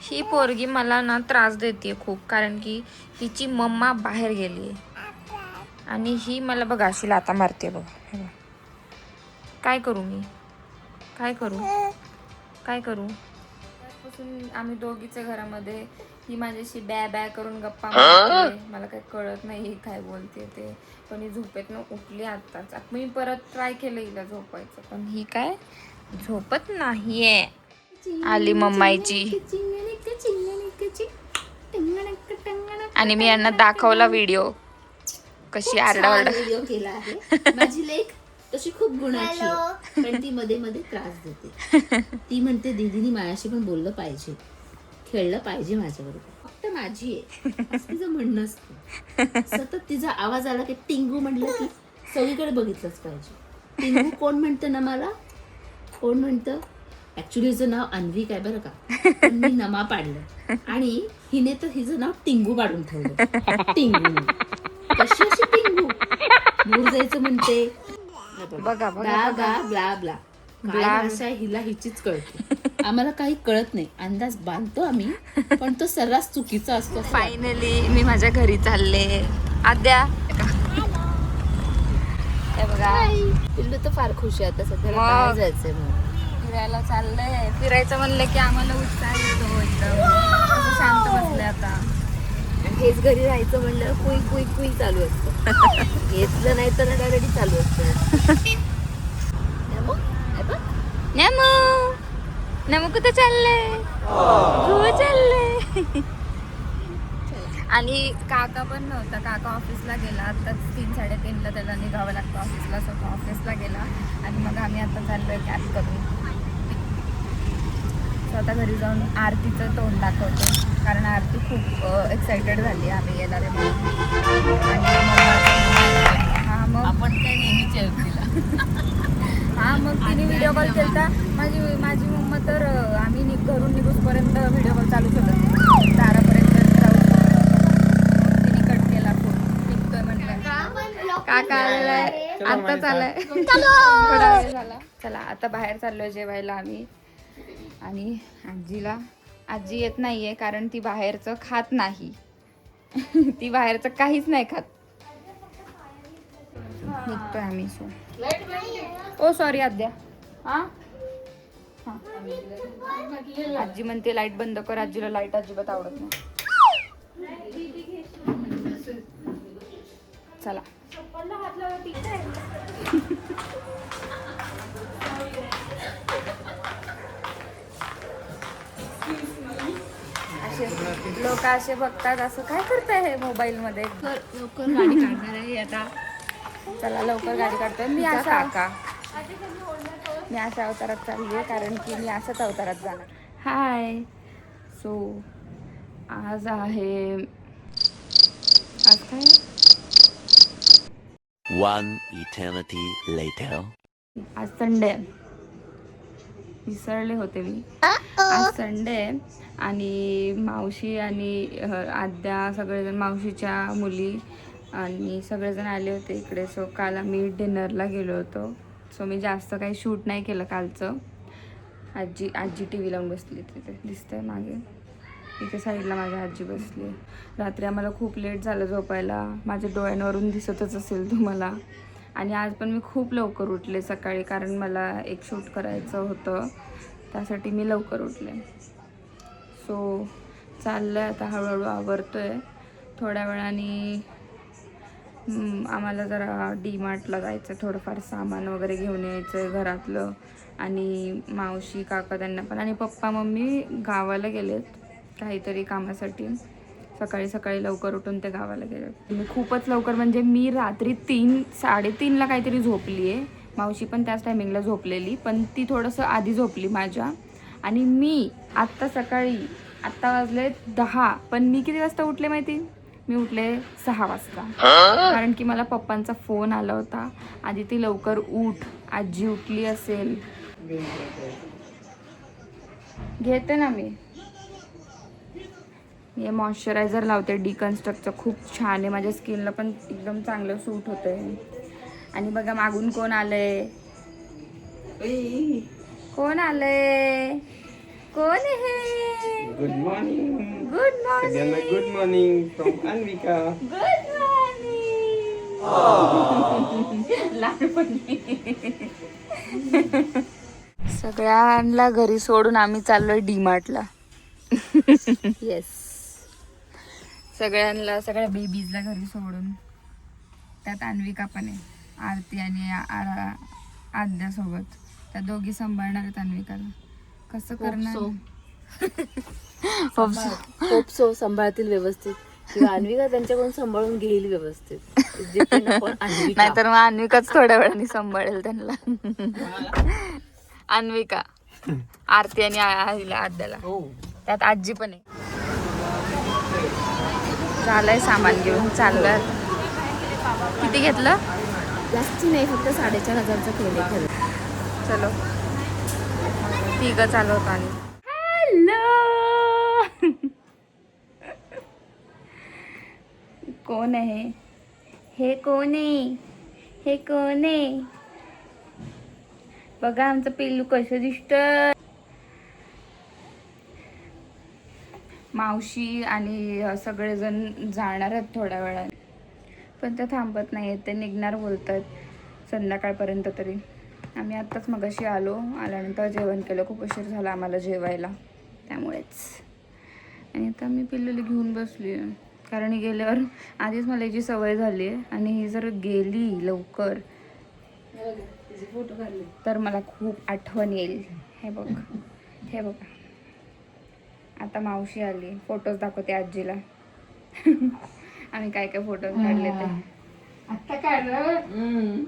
ही पोरगी मला ना त्रास देते खूप, कारण की तिची मम्मा बाहेर गेली आणि ही मला बघा अशी लाता मारते बघा. काय करू मी, काय करू त्यापासून आम्ही दोघीच्या घरामध्ये ही माझ्याशी बॅ बॅ करून गप्पा मारते. मला काही कळत नाही ही काय बोलते ते. पण ही झोपेतनं उठली आत्ताच. मी परत ट्राय केलं हिला झोपायचं, पण ही काय झोपत नाहीये. आली मम्माईची. आणि मी यांना दाखवला व्हिडिओ कशी आरडाओरडा. व्हिडिओ केला आहे. माझी लेक तशी खूप गुणाची आहे, पण ती मध्ये मध्ये त्रास देते. ती म्हणते दीदीनी माझ्याशी पण बोललं पाहिजे, खेळलं पाहिजे माझ्याबरोबर, फक्त माझी आहे असं तिचं म्हणणं असतं. सतत तिचा आवाज आला की टिंगू म्हटलं की सगळीकडे बघितलंच पाहिजे. टिंगू कोण म्हणतं ना मला, कोण म्हणतं? ऍक्च्युली हिचं नाव अन्विक आहे बरं का, पण मी नमा पाडलं आणि हिने तर हिचं नाव टिंगू पाडून ठेवलं. टिंगू कशी अशी टिंगू, दूर जायचं म्हणते बघा गा गा ब्ला ब्ला. काय भाषा आहे हिला हिचीच कळते. आम्हाला काही कळत नाही, अंदाज बांधतो आम्ही, पण तो सर्रास चुकीचा असतो. फायनली मी माझ्या घरी चालले. आद्या हे बघा, पिल्लू तर फार खुश आहे आता सध्या, बाहेर जायचंय म्हणून फिरायला चाललंय. फिरायचं म्हणलं की आम्हाला उत्साह येतो एकदम. असं शांत बसले आता. हेच घरी राहायचं म्हणलं कुई कुई कुई चालू असतं. घेतलं नाही तर रडारडी चालू असतं. नमू कुठं चाललंय? चाललंय. आणि काका पण नव्हता, काका ऑफिसला गेला. आताच 3-3:30ला त्याला निघावं लागतं ऑफिसला. स्वतः ऑफिसला गेला आणि मग आम्ही आता चाललोय कॅब करून. स्वतः घरी जाऊन आरतीचं तोंड दाखवतो, कारण आरती खूप एक्सायटेड झाली आम्ही येणार आहे म्हणून. हा मग आपण काय नेहमीच तिला. हा मग तिने व्हिडिओ कॉल केला. माझी मम्मा तर आम्ही घरून निघूसपर्यंत व्हिडिओ कॉल चालूच होता, दारापर्यंत जाऊ. तिने कट केला फोन. निघतोय म्हणलं. काका आलाय, आत्ताच आलाय, थोडा वेळ झाला. चला आता बाहेर चाललोय जेवायला आम्ही. आणि आजी येत नाहीये कारण ती बाहेरचं खात नाही. ती बाहेरचं काहीच नाही खात. निघतोय आम्ही. ओ सॉरी आद्या. हा आजी म्हणते लाईट बंद कर. आजीला लाईट अजिबात आवडत नाही. चला लोक असे बघतात, असं काय करताय हे मोबाईल मध्ये. लवकर गाडी काढणार आहे आता. चला लवकर गाडी काढतोय. मी अशा अवतारात चालली आहे, कारण की मी अशाच अवतारात जाणार. हाय. सो आज काय One eternity later. आज संडे. विसरले होते मी. आज संडे आणि मावशी आणि आद्या सगळेजण, मावशीच्या मुली आणि सगळेजण आले होते इकडे. सो काल आम्ही डिनरला गेलो होतो. सो मी जास्त काही शूट नाही केलं कालचं. आजी टी व्ही लावून बसली, तिथे दिसतंय मागे. इथे साईडला माझ्या आजी बसली. रात्री आम्हाला खूप लेट झालं झोपायला. माझ्या डोळ्यांवरून दिसतच असेल तुम्हाला. आणि आज पण मी खूप लवकर उठले सकाळी, कारण मला एक शूट करायचं होतं, त्यासाठी मी लवकर उठले. सो चाललं आहे आता, हळूहळू आवरतोय. थोड्या वेळाने आम्हाला जरा डीमार्टला जायचं, थोडंफार सामान वगैरे घेऊन यायचं आहे घरातलं. आणि मावशी काका त्यांना पण, आणि पप्पा मम्मी गावाला गेलेत काहीतरी कामासाठी. सकाळी लवकर उठून ते गावाला गेले. मी खूपच लवकर, म्हणजे मी रात्री 3-3:30ला काहीतरी झोपली आहे. मावशी पण त्याच टायमिंगला झोपलेली, पण ती थोडंसं आधी झोपली माझ्या. आणि मी आत्ता वाजले 10, पण मी किती वाजता उठले माहिती? मी उठले 6 वाजता, कारण की मला पप्पांचा फोन आला होता, आधी ती लवकर उठ, आजी उठली असेल. घेते ना मी. हे मॉइश्चरायझर लावते डिकन्स्ट्रक्टचं, खूप छान आहे. माझ्या स्किनला पण एकदम चांगलं सूट होतं आहे. आणि बघा मागून कोण आलंय. कोण आलंय? कोण आहे? गुड मॉर्निंग गुड सगळ्यांना morning. Good morning from Anvika. Good morning. सगळ्यांना घरी सोडून आम्ही चाललोय डीमार्टला. येस. सगळ्यांना, सगळ्या बेबीजला घरी सोडून. त्यात अन्विका पण आहे, आरती आणि आद्यासोबत. त्या दोघी सांभाळणार आहेत अन्विकाला. कसं करणार? होप सो सांभाळतील व्यवस्थित, किंवा अन्विका त्यांच्याकडून सांभाळून घेईल व्यवस्थित. Depend upon Anvika. नाहीतर मग अन्विकाच थोड्या वेळाने सांभाळेल त्यांना. अन्विका, आरती आणि आद्याला. त्यात आजी पण आहे. झालंय सामान घेऊन चाललं. किती घेतलं? जास्ती नाही, फक्त 4,500चं केले खरं. चलो, तिघं चालवतो. आणि हॅलो, कोण आहे हे? कोण आहे हे? कोण आहे? बघा आमचं पिल्लू कसं दिसतं. मावशी आणि सगळेजण जाणार आहेत थोड्या वेळाने, पण ते थांबत नाही आहेत. ते निघणार बोलतात संध्याकाळपर्यंत तरी. आम्ही आत्ताच मगाशी आल्यानंतर जेवण केलं. खूप उशीर झाला आम्हाला जेवायला, त्यामुळेच. आणि आता मी पिल्लूला घेऊन बसली आहे, कारण ही गेल्यावर आधीच मला याची सवय झाली आहे, आणि ही जर गेली लवकर तर मला खूप आठवण येईल. हे बघ, हे बघा, आता मावशी आली. फोटोज दाखवते आजीला. आम्ही काय काय फोटोज काढले ते. आता काढलं